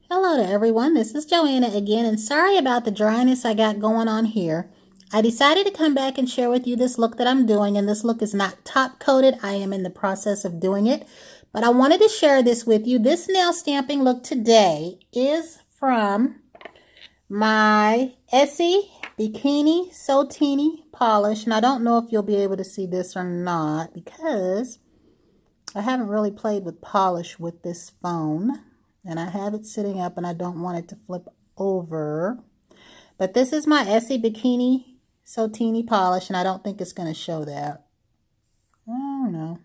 Hello to everyone, this is Joanna again, and sorry about the dryness I got going on here. I decided to come back and share with you this look that I'm doing, and this look is not top coated. I am in the process of doing it, but I wanted to share this with you. This nail stamping look today is from my Essie Bikini Sotini polish, and I don't know if you'll be able to see this or not because I haven't really played with polish with this phone. And I have it sitting up and I don't want it to flip over. But this is my Essie Bikini Sotini polish and I don't think it's going to show that. I don't know.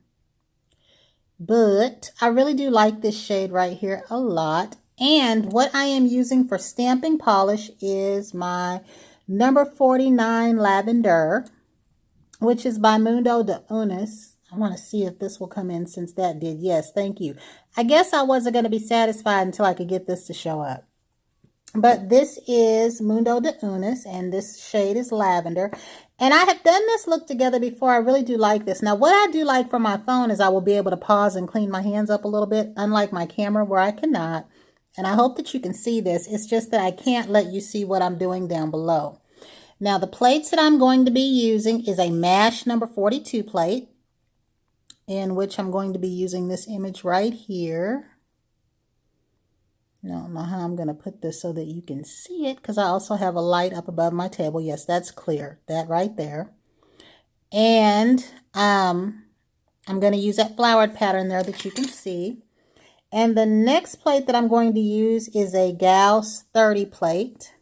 But I really do like this shade right here a lot. And what I am using for stamping polish is my number 49 lavender, which is by Mundo de Unis. I want to see if this will come in since that did. Yes, thank you. I guess I wasn't going to be satisfied until I could get this to show up. But this is Mundo de Unis, and this shade is lavender. And I have done this look together before. I really do like this. Now, what I do like for my phone is I will be able to pause and clean my hands up a little bit, unlike my camera where I cannot. And I hope that you can see this. It's just that I can't let you see what I'm doing down below. Now, the plates that I'm going to be using is a MASH number 42 plate, in which I'm going to be using this image right here. I don't know how I'm going to put this so that you can see it, because I also have a light up above my table. Yes, that's clear. That right there. And I'm going to use that flowered pattern there that you can see. And the next plate that I'm going to use is a Gauss 30 plate.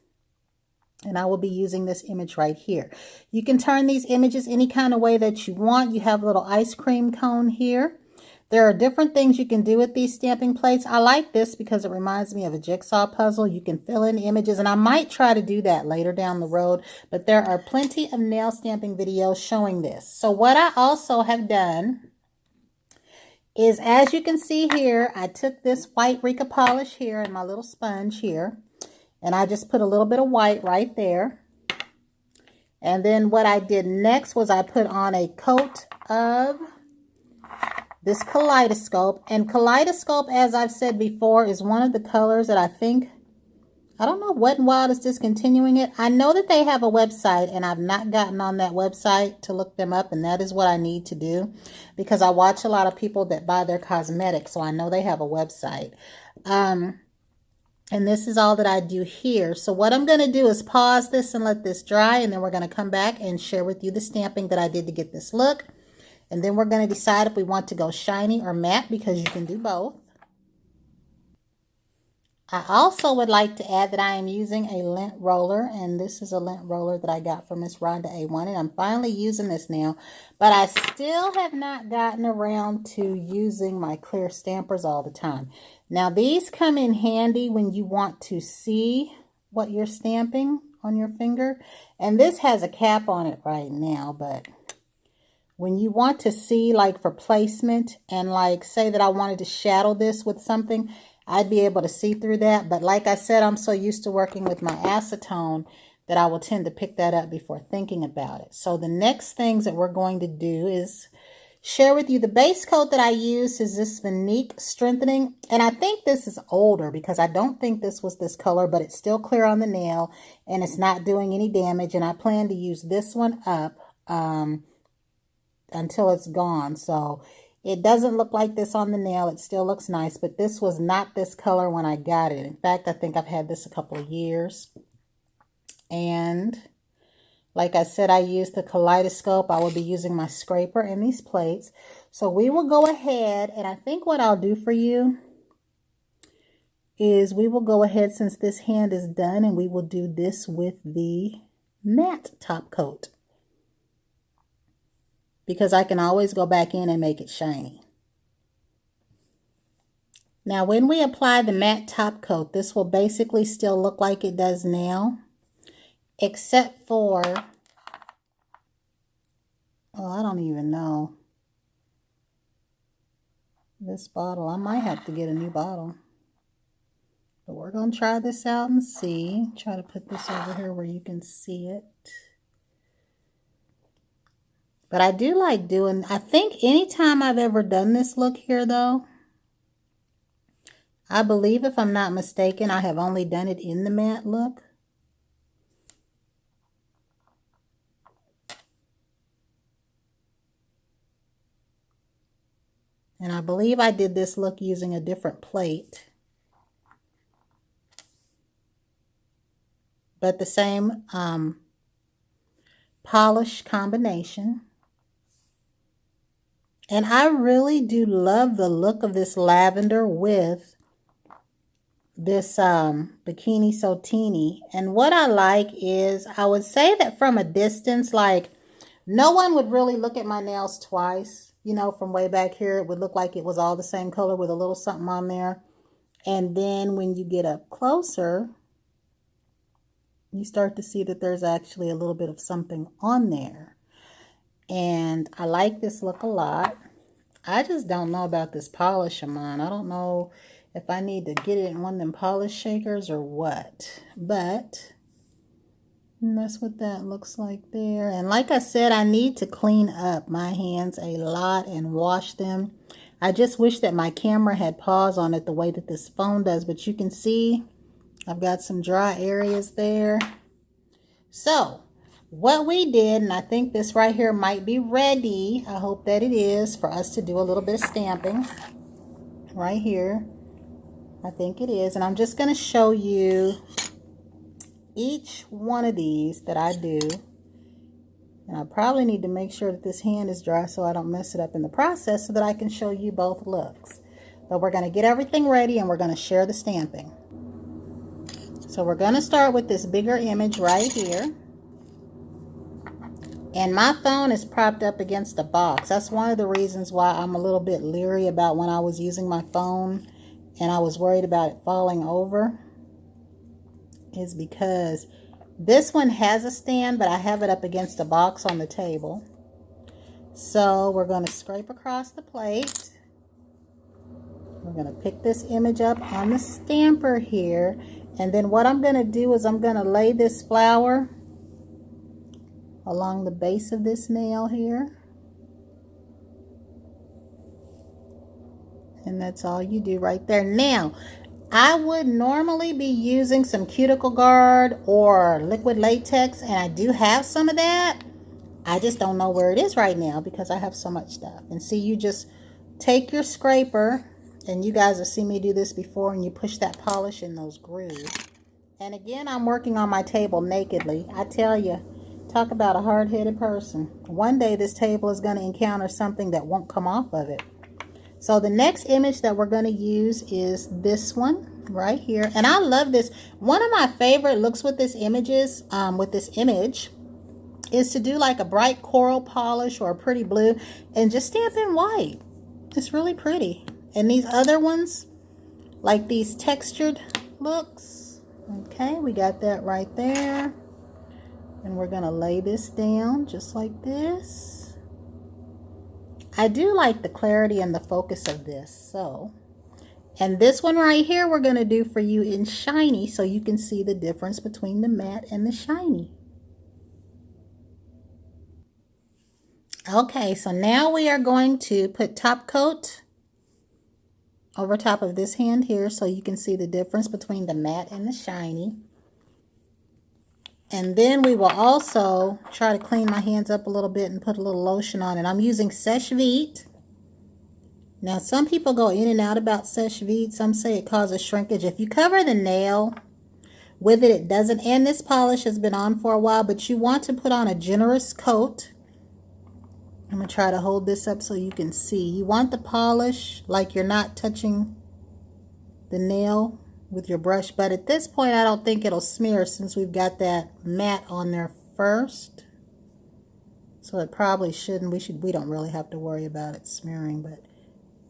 And I will be using this image right here. You can turn these images any kind of way that you want. You have a little ice cream cone here. There are different things you can do with these stamping plates. I like this because it reminds me of a jigsaw puzzle. You can fill in images, and I might try to do that later down the road. But there are plenty of nail stamping videos showing this. So what I also have done is, as you can see here, I took this white Rica polish here and my little sponge here. And I just put a little bit of white right there. And then what I did next was I put on a coat of this kaleidoscope. And kaleidoscope, as I've said before, is one of the colors that I think, I don't know, Wet n Wild is discontinuing it. I know that they have a website and I've not gotten on that website to look them up. And that is what I need to do because I watch a lot of people that buy their cosmetics. So I know they have a website. And this is all that I do here. So what I'm going to do is pause this and let this dry. And then we're going to come back and share with you the stamping that I did to get this look. And then we're going to decide if we want to go shiny or matte because you can do both. I also would like to add that I am using a lint roller. And this is a lint roller that I got from Miss Rhonda A1. And I'm finally using this now. But I still have not gotten around to using my clear stampers all the time. Now, these come in handy when you want to see what you're stamping on your finger. And this has a cap on it right now, but when you want to see, like for placement, and like say that I wanted to shadow this with something, I'd be able to see through that. But like I said, I'm so used to working with my acetone that I will tend to pick that up before thinking about it. So the next things that we're going to do is share with you the base coat that I use is this Vinique Strengthening. And I think this is older because I don't think this was this color, but it's still clear on the nail and it's not doing any damage. And I plan to use this one up until it's gone. So it doesn't look like this on the nail. It still looks nice, but this was not this color when I got it. In fact, I think I've had this a couple of years. And like I said, I used the kaleidoscope. I will be using my scraper and these plates. So we will go ahead, and I think what I'll do for you is we will go ahead, since this hand is done, and we will do this with the matte top coat. Because I can always go back in and make it shiny. Now, when we apply the matte top coat, this will basically still look like it does now. Except for, oh, I don't even know. This bottle, I might have to get a new bottle. But we're going to try this out and see. Try to put this over here where you can see it. But I do like doing, I think anytime I've ever done this look here though, I believe, if I'm not mistaken, I have only done it in the matte look. And I believe I did this look using a different plate. But the same polish combination. And I really do love the look of this lavender with this bikini so teeny. And what I like is, I would say that from a distance, like, no one would really look at my nails twice. You know, from way back here, it would look like it was all the same color with a little something on there. And then when you get up closer, you start to see that there's actually a little bit of something on there. And I like this look a lot. I just don't know about this polish of mine. I don't know if I need to get it in one of them polish shakers or what. But that's what that looks like there. And like I said, I need to clean up my hands a lot and wash them. I just wish that my camera had pause on it the way that this phone does. But you can see I've got some dry areas there. So what we did, and I think this right here might be ready. I hope that it is, for us to do a little bit of stamping right here. I think it is. And I'm just going to show you each one of these that I do. And I probably need to make sure that this hand is dry so I don't mess it up in the process, so that I can show you both looks. But we're going to get everything ready and we're going to share the stamping. So we're going to start with this bigger image right here. And my phone is propped up against a box. That's one of the reasons why I'm a little bit leery about when I was using my phone and I was worried about it falling over. Is because this one has a stand, but I have it up against a box on the table. So we're going to scrape across the plate. We're going to pick this image up on the stamper here. And then what I'm going to do is I'm going to lay this flower along the base of this nail here. And that's all you do right there. Now, I would normally be using some cuticle guard or liquid latex, and I do have some of that. I just don't know where it is right now because I have so much stuff. And see, you just take your scraper, and you guys have seen me do this before, and you push that polish in those grooves. And again, I'm working on my table nakedly. I tell you, talk about a hard-headed person. One day this table is going to encounter something that won't come off of it. So the next image that we're going to use is this one right here. And I love this. One of my favorite looks with this image is to do like a bright coral polish or a pretty blue and just stamp in white. It's really pretty. And these other ones, like these textured looks. Okay, we got that right there. And we're going to lay this down just like this. I do like the clarity and the focus of this. So, and this one right here we're going to do for you in shiny, so you can see the difference between the matte and the shiny. Okay, so now we are going to put top coat over top of this hand here, so you can see the difference between the matte and the shiny. And then we will also try to clean my hands up a little bit and put a little lotion on it. I'm using Seche Vite. Now, some people go in and out about Seche Vite. Some say it causes shrinkage. If you cover the nail with it, it doesn't. And this polish has been on for a while, but you want to put on a generous coat. I'm going to try to hold this up so you can see. You want the polish like you're not touching the nail with your brush, but at this point I don't think it'll smear since we've got that matte on there first. So it probably shouldn't. We don't really have to worry about it smearing, but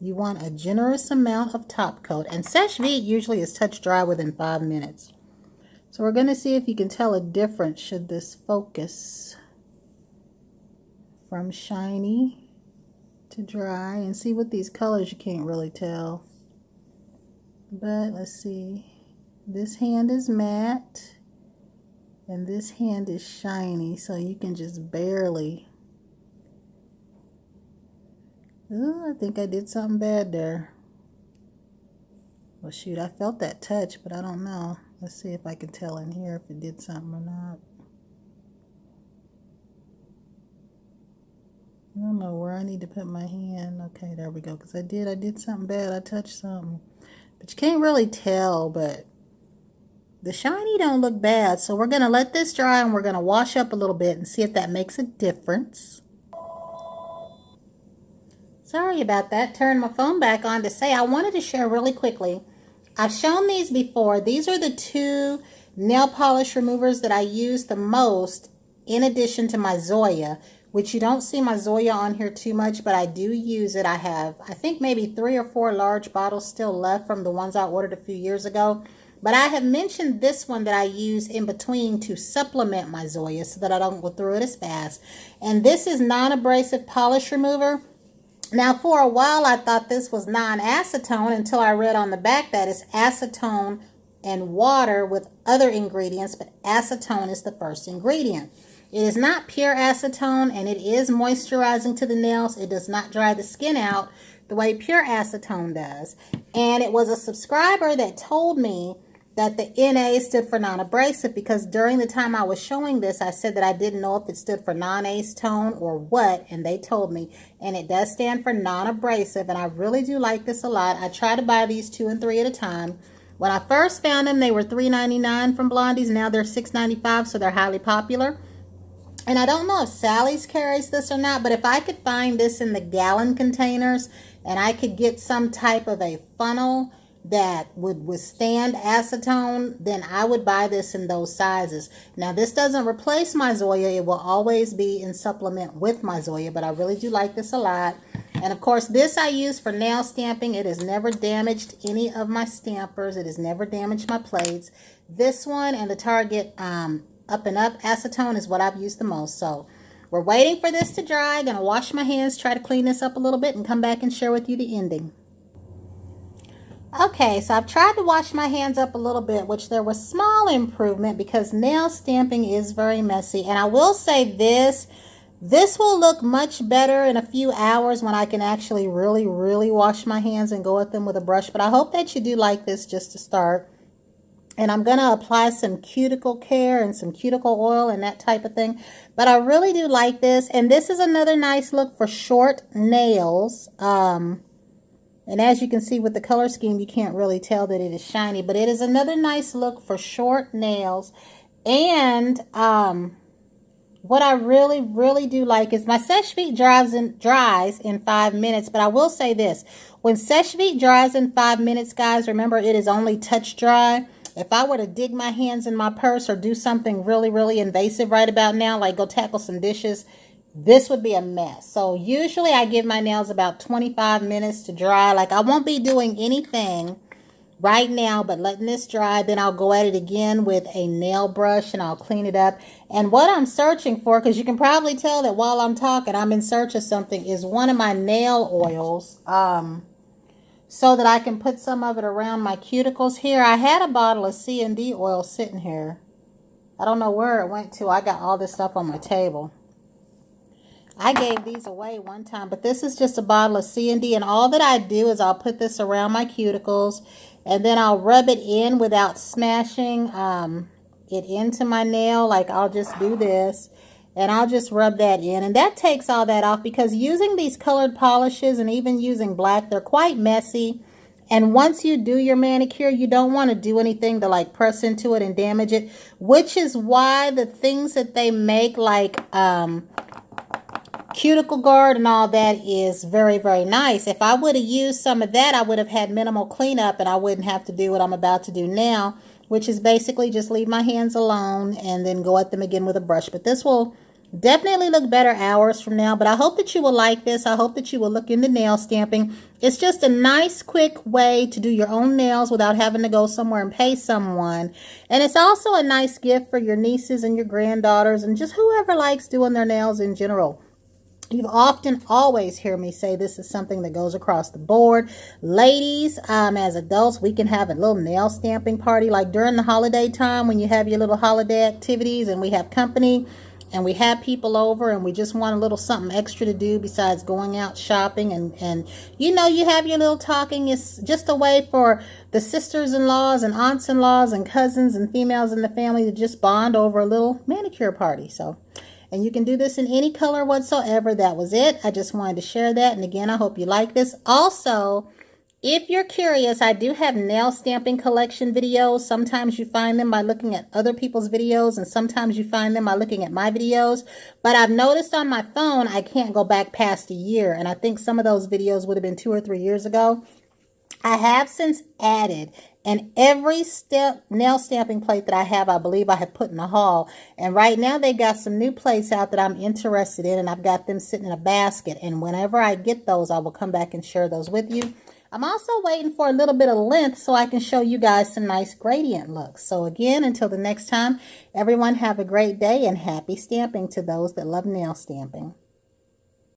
you want a generous amount of top coat. And Seche Vite usually is touch dry within 5 minutes. So we're going to see if you can tell a difference should this focus from shiny to dry. And see, with these colors you can't really tell. But let's see, this hand is matte and this hand is shiny, so you can just barely. Ooh, I think I did something bad there. Well, shoot, I felt that touch, but I don't know. Let's see if I can tell in here if it did something or not. I don't know where I need to put my hand. Okay, there we go. Because I did something bad. I touched something. But you can't really tell, but the shiny don't look bad. So we're going to let this dry and we're going to wash up a little bit and see if that makes a difference. Sorry about that. Turn my phone back on to say I wanted to share really quickly. I've shown these before. These are the two nail polish removers that I use the most in addition to my Zoya, which you don't see my Zoya on here too much, but I do use it. I have, I think maybe 3 or 4 large bottles still left from the ones I ordered a few years ago. But I have mentioned this one that I use in between to supplement my Zoya so that I don't go through it as fast. And this is non-abrasive polish remover. Now, for a while, I thought this was non-acetone until I read on the back that it's acetone and water with other ingredients, but acetone is the first ingredient. It is not pure acetone, and it is moisturizing to the nails. It does not dry the skin out the way pure acetone does. And it was a subscriber that told me that the NA stood for non-abrasive, because during the time I was showing this, I said that I didn't know if it stood for non-acetone or what, and they told me, and it does stand for non-abrasive, and I really do like this a lot. I try to buy these 2 and 3 at a time. When I first found them, they were $3.99 from Blondie's. Now they're $6.95, so they're highly popular. And I don't know if Sally's carries this or not, but if I could find this in the gallon containers and I could get some type of a funnel that would withstand acetone, then I would buy this in those sizes. Now, this doesn't replace my Zoya. It will always be in supplement with my Zoya, but I really do like this a lot. And of course, this I use for nail stamping. It has never damaged any of my stampers. It has never damaged my plates. This one and the Target Up and Up acetone is what I've used the most. So we're waiting for this to dry. Gonna wash my hands, try to clean this up a little bit, and come back and share with you the ending. Okay, so I've tried to wash my hands up a little bit, which there was small improvement because nail stamping is very messy. And I will say this will look much better in a few hours when I can actually really wash my hands and go at them with a brush. But I hope that you do like this just to start. And I'm going to apply some cuticle care and some cuticle oil and that type of thing. But I really do like this. And this is another nice look for short nails. And as you can see with the color scheme, you can't really tell that it is shiny. But it is another nice look for short nails. And what I really do like is my Seche Vite dries in 5 minutes. But I will say this. When Seche Vite dries in 5 minutes, guys, remember it is only touch dry. If I were to dig my hands in my purse or do something really invasive right about now, like go tackle some dishes, this would be a mess. So usually I give my nails about 25 minutes to dry. Like I won't be doing anything right now, but letting this dry. Then I'll go at it again with a nail brush and I'll clean it up. And what I'm searching for, because you can probably tell that while I'm talking, I'm in search of something, is one of my nail oils. So that I can put some of it around my cuticles here. I had a bottle of C&D oil sitting here. I don't know where it went to. I got all this stuff on my table. I gave these away one time, but this is just a bottle of C&D, and all that I do is I'll put this around my cuticles, and then I'll rub it in without smashing it into my nail. Like I'll just do this, and I'll just rub that in, and that takes all that off, because using these colored polishes and even using black, they're quite messy. And once you do your manicure, you don't want to do anything to like press into it and damage it, which is why the things that they make like cuticle guard and all that is very nice. If I would have used some of that, I would have had minimal cleanup and I wouldn't have to do what I'm about to do now, which is basically just leave my hands alone and then go at them again with a brush. But this will definitely look better hours from now. But I hope that you will like this. I hope that you will look into nail stamping. It's just a nice, quick way to do your own nails without having to go somewhere and pay someone. And it's also a nice gift for your nieces and your granddaughters and just whoever likes doing their nails in general. You often always hear me say this is something that goes across the board. Ladies, as adults, we can have a little nail stamping party like during the holiday time when you have your little holiday activities and we have company. and we have people over and we just want a little something extra to do besides going out shopping, and you know, you have your little talking. It's just a way for the sisters-in-laws and aunts-in-laws and cousins and females in the family to just bond over a little manicure party. So, and you can do this in any color whatsoever. That was it. I just wanted to share that. And again, I hope you like this. Also, if you're curious, I do have nail stamping collection videos. Sometimes you find them by looking at other people's videos, and sometimes you find them by looking at my videos. But I've noticed on my phone, I can't go back past a year. And I think some of those videos would have been 2 or 3 years ago. I have since added, and every nail stamping plate that I have, I believe I have put in a haul. And right now they got some new plates out that I'm interested in, and I've got them sitting in a basket. And whenever I get those, I will come back and share those with you. I'm also waiting for a little bit of length so I can show you guys some nice gradient looks. So again, until the next time, everyone have a great day and happy stamping to those that love nail stamping.